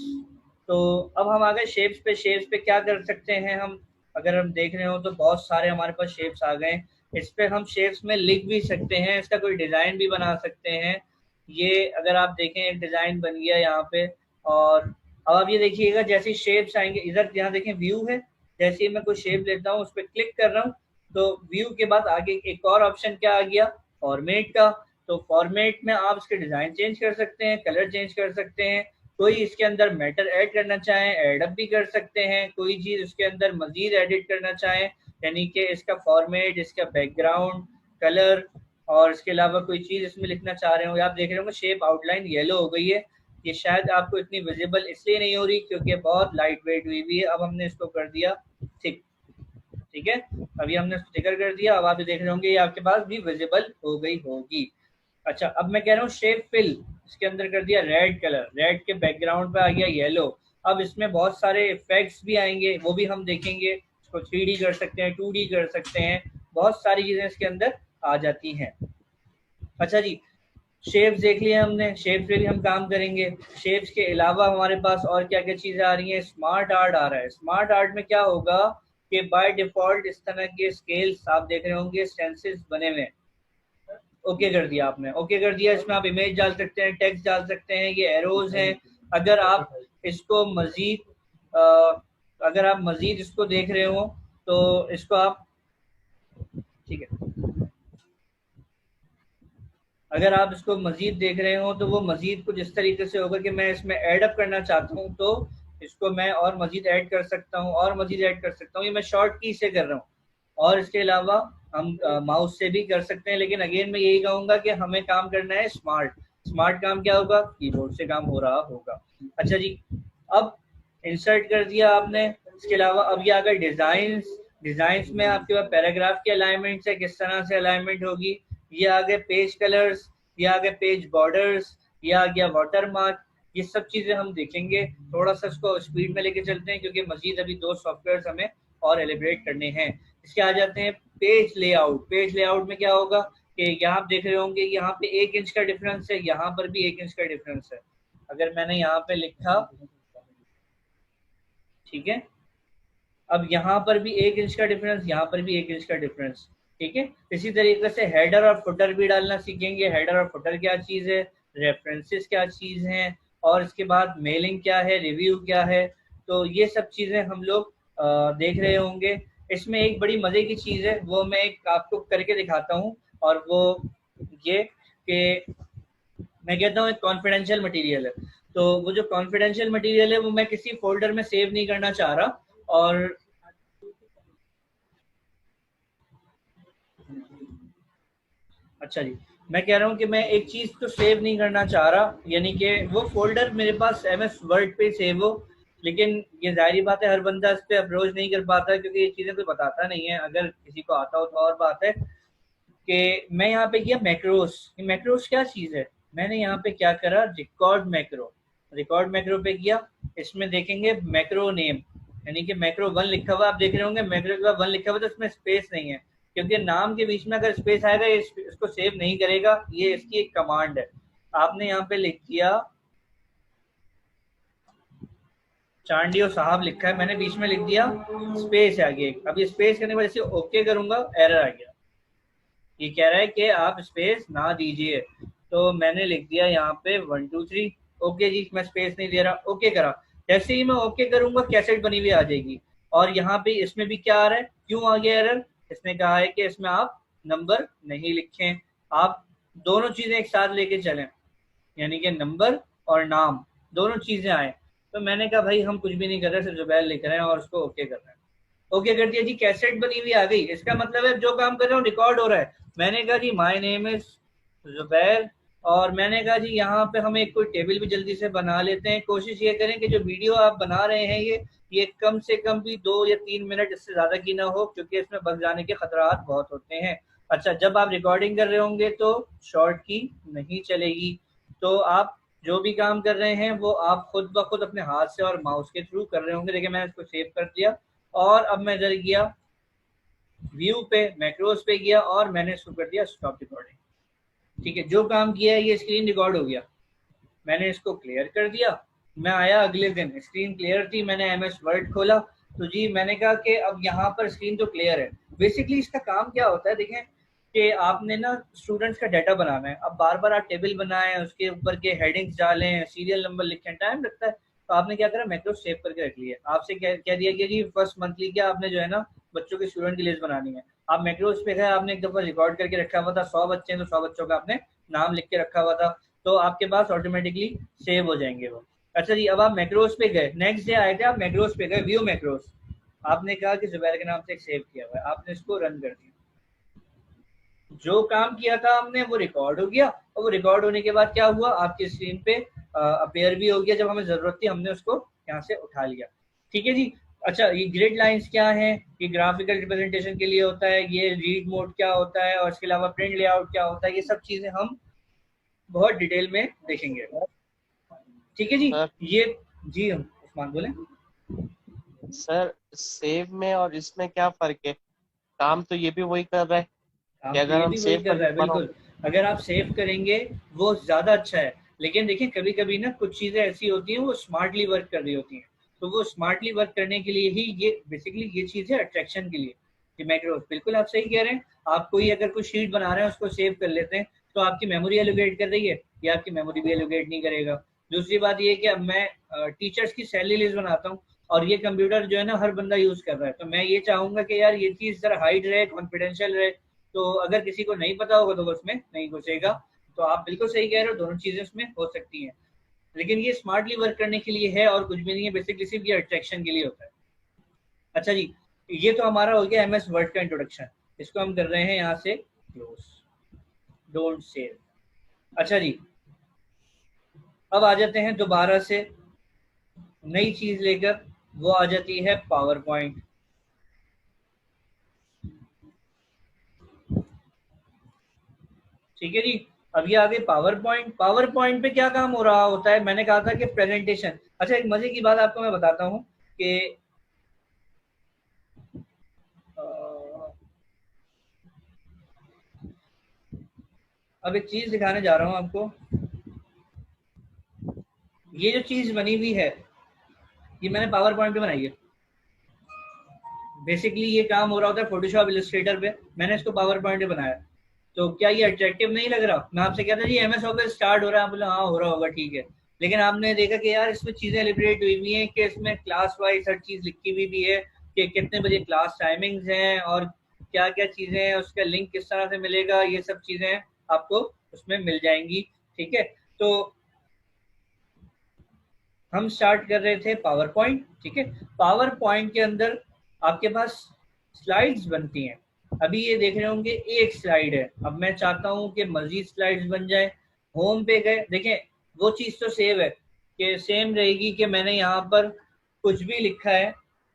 तो अब हम आ गए शेप्स पे। शेप्स पे क्या कर सकते हैं हम, अगर हम देख रहे हो तो बहुत सारे हमारे पास शेप्स आ गए। इस पे हम शेप्स में लिख भी सकते हैं, इसका कोई डिज़ाइन भी बना सकते हैं। ये अगर आप देखें एक डिज़ाइन बन गया यहाँ पे। और अब आप ये देखिएगा, जैसे शेप्स आएंगे इधर, यहाँ देखें व्यू है, जैसे ही मैं कोई शेप लेता हूँ उस पर क्लिक कर रहा हूँ, तो व्यू के बाद आगे एक और ऑप्शन क्या आ गया, फॉर्मेट का। तो फॉर्मेट में आप इसके डिज़ाइन चेंज कर सकते हैं, कलर चेंज कर सकते हैं, कोई इसके अंदर मैटर ऐड करना चाहें ऐड अप भी कर सकते हैं, कोई चीज़ इसके अंदर मजीद एडिट करना चाहें, यानी कि इसका फॉर्मेट, इसका बैकग्राउंड, कलर, और इसके अलावा कोई चीज़ इसमें लिखना चाह रहे हो। आप देख रहे होंगे शेप आउटलाइन येलो हो गई है। ये शायद आपको इतनी विजिबल इसलिए नहीं हो रही क्योंकि बहुत लाइट वेट हुई हुई है। अब हमने इसको कर दिया थिक। ठीक है, अभी हमने स्टिकर कर दिया। अब आप देख रहे होंगे ये आपके पास भी विजिबल हो गई होगी। अच्छा, अब मैं कह रहा हूँ शेप फिल, इसके अंदर कर दिया रेड कलर, रेड के बैकग्राउंड पे आ गया येलो। अब इसमें बहुत सारे इफेक्ट्स भी आएंगे, वो भी हम देखेंगे। इसको 3D कर सकते हैं, 2D कर सकते हैं, बहुत सारी चीजें इसके अंदर आ जाती हैं। अच्छा जी, शेप्स देख लिया हमने, शेप्स पे भी हम काम करेंगे। शेप्स के अलावा हमारे पास और क्या क्या चीज़ें आ रही हैं, स्मार्ट आर्ट आ रहा है। स्मार्ट आर्ट में क्या होगा कि बाय डिफ़ॉल्ट इस तरह के स्केल्स आप देख रहे होंगे, स्टेंसिल्स बने हुए हैं। ओके कर दिया आपने, ओके कर दिया। इसमें आप इमेज डाल सकते हैं, टेक्स्ट डाल सकते हैं, ये एरोज हैं। अगर आप इसको मज़ीद अगर आप मज़ीद इसको देख रहे हो तो इसको आप, ठीक है, अगर आप इसको मजीद देख रहे हो तो वो मजीद कुछ इस तरीके से होगा कि मैं इसमें ऐड अप करना चाहता हूँ तो इसको मैं और मजीद ऐड कर सकता हूँ, और मजीद ऐड कर सकता हूँ। ये मैं शॉर्ट की से कर रहा हूँ। और इसके अलावा हम माउस से भी कर सकते हैं, लेकिन अगेन मैं यही कहूँगा कि हमें काम करना है स्मार्ट। स्मार्ट काम क्या होगा, कीबोर्ड से काम हो रहा होगा। अच्छा जी, अब इंसर्ट कर दिया आपने। इसके अलावा अब ये आ गए डिज़ाइंस। डिज़ाइंस में आपके पास पैराग्राफ के अलाइनमेंट है, किस तरह से अलाइनमेंट होगी। ये आ गए पेज कलर्स, ये आ गए पेज बॉर्डर्स, ये आ गया वाटर मार्क। ये सब चीज़ें हम देखेंगे। थोड़ा सा इसको स्पीड में लेके चलते हैं क्योंकि मजीद अभी 2 सॉफ्टवेयर हमें और एलिब्रेट करने हैं। इसके आ जाते हैं पेज लेआउट। पेज लेआउट में क्या होगा कि यहाँ आप देख रहे होंगे यहाँ पे 1 इंच का डिफरेंस है, यहाँ पर भी 1 इंच का डिफरेंस है। अगर मैंने यहाँ पे लिखा, ठीक है, अब यहाँ पर भी 1 इंच का डिफरेंस, यहाँ पर भी 1 इंच का डिफरेंस। ठीक है, इसी तरीके से हेडर और फुटर भी डालना सीखेंगे। हेडर और फुटर क्या चीज़ है, रेफरेंसेस क्या चीज़ हैं, और इसके बाद मेलिंग क्या है, रिव्यू क्या है। तो ये सब चीज़ें हम लोग देख रहे होंगे। इसमें एक बड़ी मज़े की चीज़ है, वो मैं एक आपको करके दिखाता हूँ। और वो ये कि मैं कहता हूँ एक कॉन्फिडेंशियल मटेरियल है। तो वो जो कॉन्फिडेंशियल मटेरियल है वो मैं किसी फोल्डर में सेव नहीं करना चाह रहा। और अच्छा जी, मैं कह रहा हूँ कि मैं एक चीज़ तो सेव नहीं करना चाह रहा, यानी कि वो फ़ोल्डर मेरे पास एमएस वर्ड पे सेव हो। लेकिन ये ज़ाहिर बात है हर बंदा इस पे अप्रोच नहीं कर पाता क्योंकि ये चीज़ें कोई बताता नहीं है। अगर किसी को आता हो तो और बात है। कि मैं यहाँ पे किया मैक्रोस। ये मैक्रोस क्या चीज़ है, मैंने यहाँ पे क्या करा, रिकॉर्ड मैक्रो। रिकॉर्ड मैक्रो पे किया। इसमें देखेंगे मैक्रो नेम, यानी कि मैक्रो 1 लिखा हुआ, आप देख रहे होंगे मैक्रो के बाद 1 लिखा हुआ तो इसमें स्पेस नहीं है, क्योंकि नाम के बीच में अगर स्पेस आएगा ये इसको सेव नहीं करेगा। ये इसकी एक कमांड है। आपने यहाँ पे लिख दिया चांडियो साहब लिखा है, मैंने बीच में लिख दिया स्पेस आ गया। अब ये स्पेस करने की वजह से ओके करूंगा, एरर आ गया। ये कह रहा है कि आप स्पेस ना दीजिए। तो मैंने लिख दिया यहाँ पे 1 2 3। ओके जी, मैं स्पेस नहीं दे रहा, ओके करा। जैसे ही मैं ओके करूंगा कैसेट बनी हुई आ जाएगी। और यहाँ पे इसमें भी क्या आ रहा है, क्यों आ गया एरर, इसने कहा है कि इसमें आप नंबर नहीं लिखें, आप दोनों चीजें एक साथ लेके चलें, यानी कि नंबर और नाम दोनों चीजें आए। तो मैंने कहा भाई हम कुछ भी नहीं कर रहे, सिर्फ जुबैर लिख रहे हैं और उसको ओके कर रहे हैं। ओके कर दिया जी, कैसेट बनी हुई आ गई, इसका मतलब है जो काम कर रहा हूँ रिकॉर्ड हो रहा है। मैंने कहा जी माय नेम इज जुबैर, और मैंने कहा जी यहाँ पे हम एक कोई टेबल भी जल्दी से बना लेते हैं, कोशिश ये करें कि जो वीडियो आप बना रहे हैं ये कम से कम भी 2 या 3 मिनट इससे ज्यादा की ना हो, क्योंकि इसमें बग जाने के खतरात बहुत होते हैं। अच्छा, जब आप रिकॉर्डिंग कर रहे होंगे तो शॉर्ट की नहीं चलेगी, तो आप जो भी काम कर रहे हैं वो आप खुद ब खुद अपने हाथ से और माउस के थ्रू कर रहे होंगे। देखिए मैंने इसको सेव कर दिया, और अब मैं इधर गया व्यू पे, मैक्रोस पे गया और मैंने इसको कर दिया स्टॉप रिकॉर्डिंग। ठीक है, जो काम किया है ये स्क्रीन रिकॉर्ड हो गया, मैंने इसको क्लियर कर दिया। मैं आया अगले दिन, स्क्रीन क्लियर थी, मैंने MS वर्ड खोला, तो जी मैंने कहा कि अब यहाँ पर स्क्रीन तो क्लियर है। बेसिकली इसका काम क्या होता है, देखें कि आपने ना स्टूडेंट्स का डाटा बनाना है, अब बार बार आप टेबल बनाएं, उसके ऊपर के हेडिंग्स डालें, सीरियल नंबर लिखें, टाइम लगता है। तो आपने क्या करा, मैक्रो सेव करके रख लिया। आपसे क्या दिया गया जी, फर्स्ट मंथली क्या आपने जो है ना बच्चों के स्टूडेंट की लिस्ट बनानी है। आप मैक्रोस पे गए, आपने एक दफा रिकॉर्ड करके रखा हुआ था, 100 बच्चे हैं तो 100 बच्चों का आपने नाम लिख के रखा हुआ था, तो आपके पास ऑटोमेटिकली सेव हो जाएंगे वो। अच्छा जी, अब आप मैक्रोस पे गए, नेक्स्ट डे आए थे, आप मैक्रोस पे गए, व्यू मैक्रोस, आपने कहा कि जुबैर के नाम से एक सेव किया हुआ है, आपने इसको रन कर दिया। जो काम किया था हमने वो रिकॉर्ड हो गया, और वो रिकॉर्ड होने के बाद क्या हुआ, आपकी स्क्रीन पे अपेयर भी हो गया। जब हमें जरूरत थी हमने उसको यहाँ से उठा लिया। ठीक है जी। अच्छा, ये ग्रिड लाइंस क्या है, ये ग्राफिकल रिप्रेजेंटेशन के लिए होता है, ये रीड मोड क्या होता है, और इसके अलावा प्रिंट लेआउट क्या होता है, ये सब चीजें हम बहुत डिटेल में देखेंगे। ठीक है जी। सर ये जी हम उस्मान बोले। सर सेव में और इसमें क्या फर्क है? काम तो ये भी वही कर रहा है काम कि तो अगर ये हम भी वही सेव कर रहा करके है, बनाओ। बिल्कुल। अगर आप सेव करेंगे वो ज्यादा अच्छा है, लेकिन देखिए कभी कभी ना कुछ चीजें ऐसी होती हैं वो स्मार्टली वर्क कर रही होती हैं, तो वो स्मार्टली वर्क करने के लिए ही ये बेसिकली ये चीज है अट्रैक्शन के लिए। कि मैक्रोस बिल्कुल आप सही कह रहे हैं, आप कोई अगर कोई शीट बना रहे हैं उसको सेव कर लेते हैं तो आपकी मेमोरी एलोकेट कर रही है, या आपकी मेमोरी भी एलोकेट नहीं करेगा। दूसरी बात ये कि अब मैं टीचर्स की सैलरी लिस्ट बनाता हूँ, और ये कंप्यूटर जो है ना हर बंदा यूज कर रहा है, तो मैं ये चाहूंगा कि यार ये चीज जरा हाइड रहे, कॉन्फिडेंशियल रहे, तो अगर किसी को नहीं पता होगा तो वो उसमें नहीं घुसेगा। तो आप बिल्कुल सही कह रहे हो, दोनों चीजें उसमें हो सकती हैं, लेकिन ये स्मार्टली वर्क करने के लिए है और कुछ भी नहीं है, बेसिकली सिर्फ ये अट्रैक्शन के लिए होता है। अच्छा जी, ये तो हमारा हो गया MS वर्ड का इंट्रोडक्शन, इसको हम कर रहे हैं यहाँ से क्लोज, डोंट सेव। अच्छा जी, अब आ जाते हैं दोबारा से नई चीज लेकर, वो आ जाती है पावर पॉइंट। ठीक है जी। अब ये आगे पावर पॉइंट, पावर पॉइंट पे क्या काम हो रहा होता है, मैंने कहा था कि प्रेजेंटेशन। अच्छा, एक मजे की बात आपको मैं बताता हूँ कि अब एक चीज दिखाने जा रहा हूँ आपको। ये जो चीज बनी हुई है ये मैंने पावर पॉइंट पे बनाई है। बेसिकली ये काम हो रहा होता है फोटोशॉप इलस्ट्रेटर पे, मैंने इसको पावर पॉइंट पे बनाया। तो क्या ये अट्रैक्टिव नहीं लग रहा? मैं आपसे कहता जी MS ऑफिस स्टार्ट हो रहा है, बोला हाँ हो रहा होगा, ठीक है, लेकिन आपने देखा कि यार इसमें चीजें लिबरेट हुई हुई हैं, कि इसमें क्लास वाइज हर चीज लिखी हुई भी है, कि कितने बजे क्लास टाइमिंग्स हैं और क्या क्या चीजें हैं, उसका लिंक किस तरह से मिलेगा, ये सब चीजें आपको उसमें मिल जाएंगी। ठीक है, तो हम स्टार्ट कर रहे थे पावर पॉइंट। ठीक है, पावर पॉइंट के अंदर आपके पास स्लाइड्स बनती हैं। अभी ये देख रहे होंगे एक स्लाइड है, अब मैं चाहता हूँ कि मजीद स्लाइड्स बन जाए। होम पे गए, देखें वो चीज तो सेव है, कि सेम रहेगी कि मैंने यहाँ पर कुछ भी लिखा है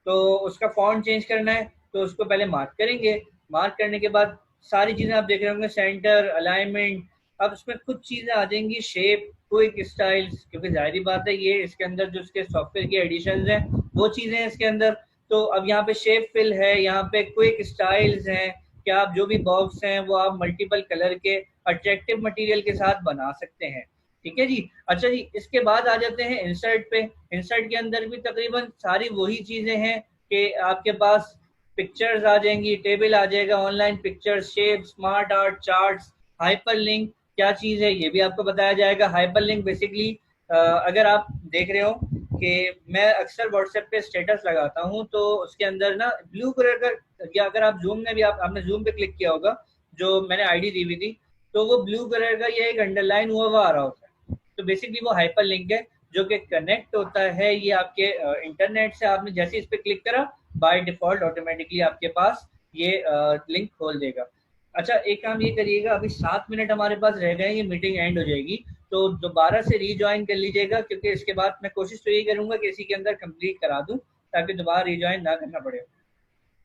तो उसका फॉन्ट चेंज करना है, तो उसको पहले मार्क करेंगे, मार्क करने के बाद सारी चीजें आप देख रहे होंगे, सेंटर, अलाइनमेंट। अब उसमें कुछ चीजें आ जाएंगी, शेप, क्विक स्टाइल्स, क्योंकि जाहिर बात है ये इसके अंदर जो इसके सॉफ्टवेयर के एडिशंस हैं वो चीजें हैं इसके अंदर। तो अब यहाँ पे शेप फिल है, यहाँ पे क्विक स्टाइल्स हैं, कि आप जो भी बॉक्स हैं वो आप मल्टीपल कलर के अट्रैक्टिव मटेरियल के साथ बना सकते हैं। ठीक है जी। अच्छा जी, इसके बाद आ जाते हैं इंसर्ट पे। इंसर्ट के अंदर भी तकरीबन सारी वही चीजें हैं, कि आपके पास पिक्चर्स आ जाएंगी, टेबल आ जाएगा, online pictures, shape, smart art, charts, hyper link क्या चीज है ये भी आपको बताया जाएगा। हाइपर लिंक बेसिकली अगर आप देख रहे हो कि मैं अक्सर व्हाट्सएप पे स्टेटस लगाता हूँ तो उसके अंदर ना ब्लू कलर का या अगर आप जूम में भी आपने जूम पे क्लिक किया होगा, जो मैंने आईडी दी हुई थी, तो वो ब्लू कलर का ये एक अंडरलाइन हुआ हुआ आ रहा होता है। तो बेसिकली वो हाइपर लिंक है जो कि कनेक्ट होता है ये आपके इंटरनेट से। आपने जैसे इस पे क्लिक करा, बाय डिफॉल्ट ऑटोमेटिकली आपके पास ये लिंक खोल देगा। अच्छा, एक काम ये करिएगा, अभी 7 मिनट हमारे पास रह गए, ये मीटिंग एंड हो जाएगी, तो दोबारा से रीज्वाइन कर लीजिएगा, क्योंकि इसके बाद मैं कोशिश तो यही करूंगा कि इसी के अंदर कंप्लीट करा दूं, ताकि दोबारा रीज्वाइन ना करना पड़े।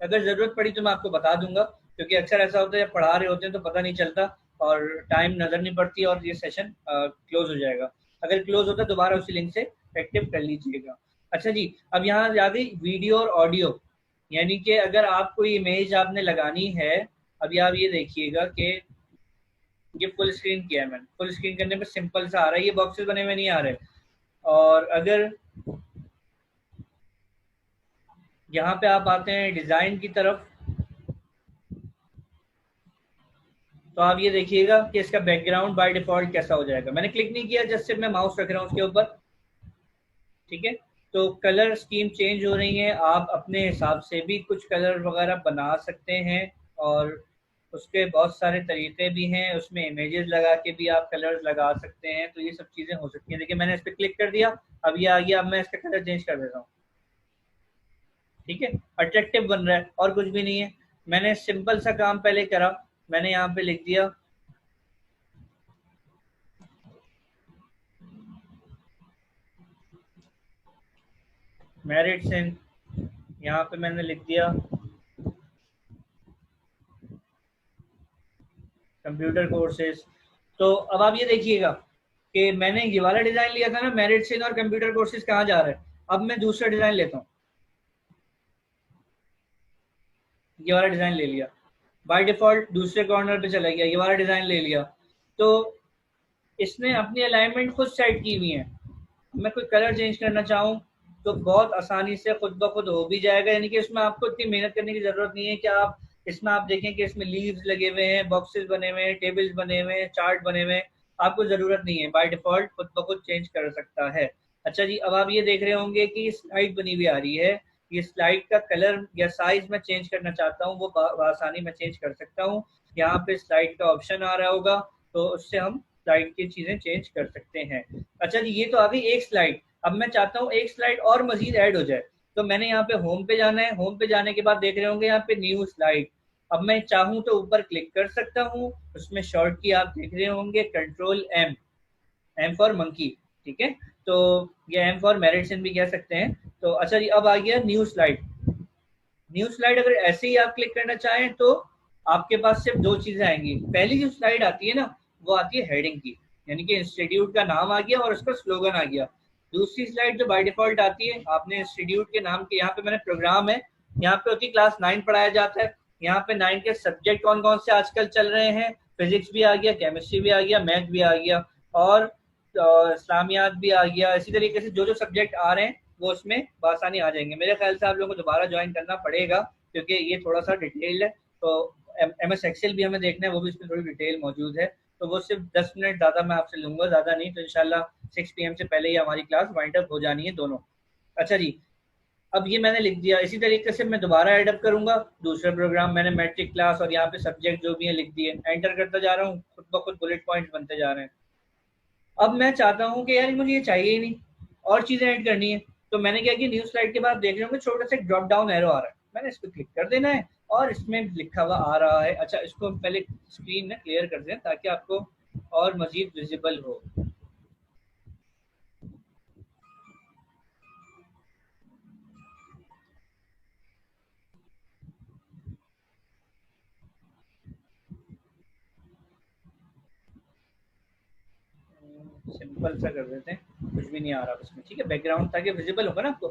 अगर जरूरत पड़ी तो मैं आपको बता दूंगा, क्योंकि अक्सर ऐसा होता है जब पढ़ा रहे होते हैं तो पता नहीं चलता और टाइम नजर नहीं पड़ती और ये सेशन क्लोज हो जाएगा। अगर क्लोज होता है दोबारा उसी लिंक से एक्टिव कर लीजिएगा। अच्छा जी, अब यहाँ आ गई वीडियो और ऑडियो, यानी कि अगर आप कोई इमेज आपने लगानी है, अभी आप ये देखिएगा कि ये फुल स्क्रीन किया है मैंने। फुल स्क्रीन करने पे सिंपल सा आ रहा है, ये बॉक्सेस बने हुए नहीं आ रहे। और अगर यहाँ पे आप आते हैं डिजाइन की तरफ, तो आप ये देखिएगा कि इसका बैकग्राउंड बाय डिफॉल्ट कैसा हो जाएगा। मैंने क्लिक नहीं किया, जस्ट सिर्फ मैं माउस रख रहा हूँ उसके ऊपर, ठीक है। तो कलर स्कीम चेंज हो रही है, आप अपने हिसाब से भी कुछ कलर वगैरह बना सकते हैं, और उसके बहुत सारे तरीके भी हैं, उसमें इमेजेस लगा के भी आप कलर्स लगा सकते हैं। तो ये सब चीज़ें हो सकती हैं। देखिए मैंने इस पर क्लिक कर दिया, अब ये आ गया। अब मैं इसका कलर चेंज कर देता हूँ, ठीक है, अट्रैक्टिव बन रहा है और कुछ भी नहीं है। मैंने सिंपल सा काम पहले करा, मैंने यहाँ पे लिख दिया मेरिट्स इन, यहाँ पे मैंने लिख दिया कंप्यूटर कोर्सेज। तो अब आप ये देखिएगा कि मैंने ये वाला डिजाइन लिया था ना, मेरिट्स इन और कंप्यूटर कोर्सेज कहाँ जा रहा है। अब मैं दूसरा डिजाइन लेता हूँ, ये वाला डिजाइन ले लिया, बाय डिफॉल्ट दूसरे कॉर्नर पे चला गया, ये वाला डिजाइन ले लिया। तो इसने अपनी अलाइनमेंट खुद सेट की हुई है। मैं कोई कलर चेंज करना चाहूँ तो बहुत आसानी से खुद ब खुद हो भी जाएगा, यानी कि इसमें आपको इतनी मेहनत करने की जरूरत नहीं है कि आप इसमें आप देखें कि इसमें लीव्स लगे हुए हैं, बॉक्सेस बने हुए हैं, टेबल्स बने हुए हैं, चार्ट बने हुए हैं। आपको जरूरत नहीं है, बाय डिफॉल्ट खुद ब खुद चेंज कर सकता है। अच्छा जी, अब आप ये देख रहे होंगे कि स्लाइड बनी हुई आ रही है। ये स्लाइड का कलर या साइज मैं चेंज करना चाहता हूँ, वो आसानी में चेंज कर सकता हूँ। यहाँ पे स्लाइड का ऑप्शन आ रहा होगा, तो उससे हम स्लाइड की चीजें चेंज कर सकते हैं। अच्छा जी, ये तो आ गई एक स्लाइड। अब मैं चाहता हूँ एक स्लाइड और मजीद ऐड हो जाए, तो मैंने यहाँ पे होम पे जाना है। होम पे जाने के बाद देख रहे होंगे यहाँ पे न्यू स्लाइड। अब मैं चाहूँ तो ऊपर क्लिक कर सकता हूँ, उसमें शॉर्ट की आप देख रहे होंगे control M, M for monkey, ठीक है। तो ये एम फॉर मेरिट्स भी कह सकते हैं। तो अच्छा जी, अब आ गया न्यू स्लाइड। न्यू स्लाइड अगर ऐसे ही आप क्लिक करना चाहें तो आपके पास सिर्फ दो चीजें आएंगी। पहली जो स्लाइड आती है ना, वो आती है हेडिंग की, यानी कि इंस्टीट्यूट का नाम आ गया और उसका स्लोगन आ गया। दूसरी स्लाइड जो बाय डिफॉल्ट आती है, आपने इंस्टीट्यूट के नाम के, यहाँ पे मैंने प्रोग्राम है, यहाँ पे होती क्लास 9 पढ़ाया जाता है। यहाँ पे 9 के सब्जेक्ट कौन कौन से आजकल चल रहे हैं, फिजिक्स भी आ गया, केमिस्ट्री भी आ गया, मैथ भी आ गया, और इस्लामियात भी आ गया। इसी तरीके से जो जो सब्जेक्ट आ रहे हैं वो उसमें बआसानी आ जाएंगे। मेरे ख्याल से आप लोगों को दोबारा ज्वाइन करना पड़ेगा, क्योंकि ये थोड़ा सा डिटेल्ड है। तो MS एक्सेल भी हमें देखना है, वो भी इसमें थोड़ी डिटेल मौजूद है। तो वो सिर्फ 10 मिनट ज़्यादा मैं आपसे लूंगा, ज़्यादा नहीं। तो इंशाल्लाह 6 PM से पहले ही हमारी क्लास वाइंड अप हो जानी है दोनों। अच्छा जी, अब ये मैंने लिख दिया। इसी तरीके से मैं दोबारा एडअप करूंगा दूसरा प्रोग्राम। मैंने मैट्रिक क्लास और यहाँ पे सब्जेक्ट जो भी है लिख दिए, एंटर करता जा रहा हूँ, खुद ब खुद बुलेट पॉइंट्स बनते जा रहे हैं। अब मैं चाहता हूँ कि यार मुझे ये चाहिए ही नहीं, और चीजें ऐड करनी है। तो मैंने क्या किया, न्यू स्लाइड के बाद देख रहे होंगे छोटा सा ड्रॉप डाउन एरो आ रहा है, मैंने इस पर क्लिक कर देना है और इसमें लिखा हुआ आ रहा है। अच्छा, इसको हम पहले स्क्रीन में क्लियर कर दें ताकि आपको और मजीद विजिबल हो। सिंपल सा कर देते हैं, कुछ भी नहीं आ रहा उसमें, ठीक है, बैकग्राउंड ताकि विजिबल होगा ना आपको।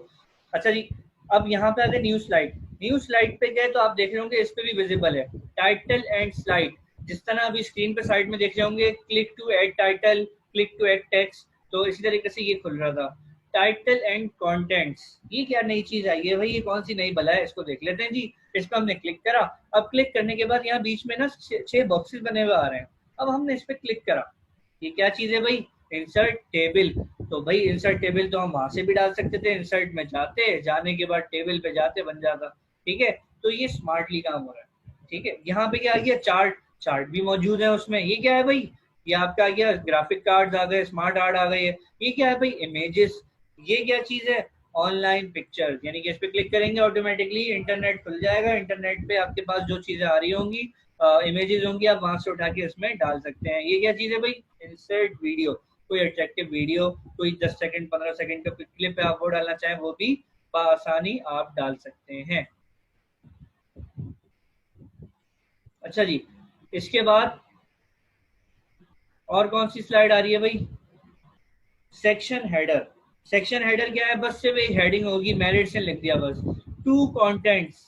अच्छा जी, अब यहाँ पे आते न्यू स्लाइड। न्यू स्लाइड पे गए तो आप देख रहे होंगे इस पे भी विजिबल है टाइटल एंड स्लाइड। जिस तरह अभी स्क्रीन पे साइड में देख रहे होंगे click to add title, click to add text, तो इसी तरीके से ये खुल रहा था टाइटल एंड कंटेंट्स। ये क्या नई चीज आई है भाई, ये कौन सी नई बला है, इसको देख लेते हैं जी। इस पर हमने क्लिक करा। अब क्लिक करने के बाद यहाँ बीच में ना 6 बॉक्सेस बने हुए आ रहे हैं। अब हमने इस पर क्लिक करा, ये क्या चीज है भाई, इंसर्ट टेबल। तो भाई इंसर्ट टेबल तो हम वहां से भी डाल सकते थे, इंसर्ट में जाते, जाने के बाद टेबल पे जाते बन जाता, ठीक है। तो ये स्मार्टली काम हो रहा है। ठीक है, यहाँ पे क्या आ गया, चार्ट भी मौजूद है उसमें। ये क्या है भाई, ये आपका आ गया ग्राफिक कार्ड्स आ गए, स्मार्ट आर्ट आ गई है। ये क्या है भाई, इमेजेस। ये क्या चीज है, ऑनलाइन पिक्चर्स, यानी कि इस पे क्लिक करेंगे ऑटोमेटिकली इंटरनेट खुल जाएगा। इंटरनेट पे आपके पास जो चीजें आ रही होंगी, इमेजेस होंगी, आप वहां से उठा के इसमें डाल सकते हैं। ये क्या चीज है भाई, इंसर्ट वीडियो। कोई अट्रैक्टिव वीडियो, कोई 10 सेकंड 15 सेकंड का क्लिप है, आप वो डालना चाहें वो भी आसानी आप डाल सकते हैं। अच्छा जी, इसके बाद और कौन सी स्लाइड आ रही है भाई, सेक्शन हेडर। सेक्शन हेडर क्या है, बस सिर्फ एक हेडिंग होगी, मेरिट से लिख दिया बस। टू कंटेंट्स,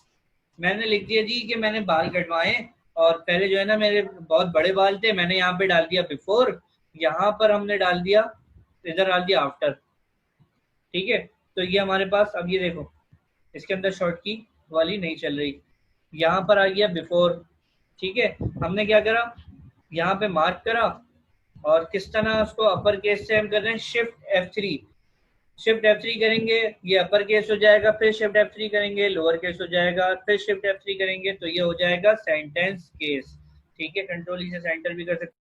मैंने लिख दिया जी कि मैंने बाल कटवाए और पहले जो है ना मेरे बहुत बड़े बाल थे, मैंने यहाँ पे डाल दिया बिफोर, यहाँ पर हमने डाल दिया, इधर डाल दिया आफ्टर। ठीक है, तो ये हमारे पास, अब ये देखो इसके अंदर शॉर्ट की वाली नहीं चल रही, यहाँ पर आ गया बिफोर। ठीक है, हमने क्या करा, यहाँ पे मार्क करा और किस तरह उसको अपर केस से हम कर रहे हैं, शिफ्ट F3 करेंगे, ये अपर केस हो जाएगा, फिर शिफ्ट F3 करेंगे, लोअर केस हो जाएगा, फिर शिफ्ट F3 करेंगे, तो ये हो जाएगा सेंटेंस केस। ठीक है, कंट्रोल से सेंटर भी कर सकते